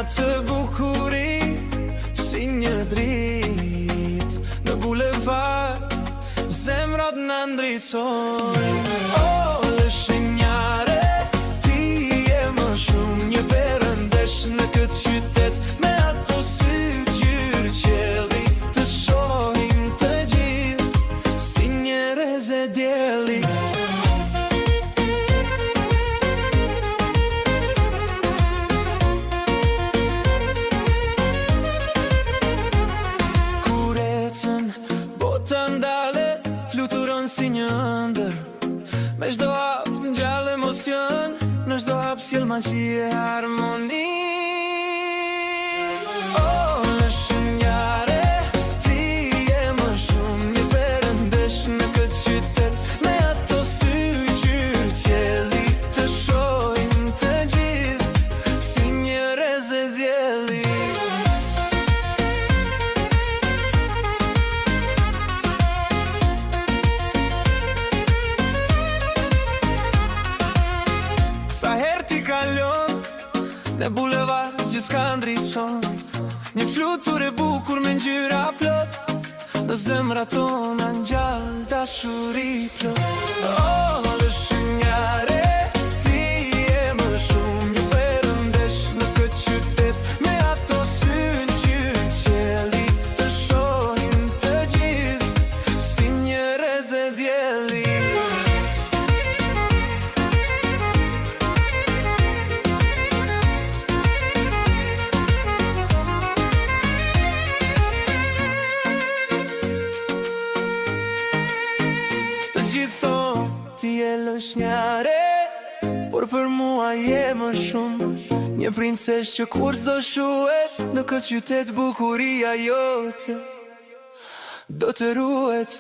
të bukuri si një drit në bulevard, zemrat në ndrisojnë. O lëshinjare, ti je më shumë një perëndesh në këtë qytet, me ato sy gjyrë qelli të shohin të gjithë si një reze djeli. Fluturon si një ëndër, me çdo hap ngjall emocion, në çdo hap sjell magji e harmoni. O lëshinjare, ti je më shumë një perëndesh në këtë qytet, me ato sy gjyrë qelli të shohin të gjithë si një reze djeli. Sa her ti kalon në bulevard, gjithçka ndrishon, një flutur e bukur me ngjyra plot, në zemrat tona ngjall dashuri plot. O lëshinjare, ti je më shumë një perëndesh në këtë qytet, me ato sy gjyrë qelli të shohin të gjithë si një reze djeli. Ti je lëshinjare, por për mua je më shumë një princesh që kur s'do shuhet, në këtë qytet bukuria jote do të ruhet.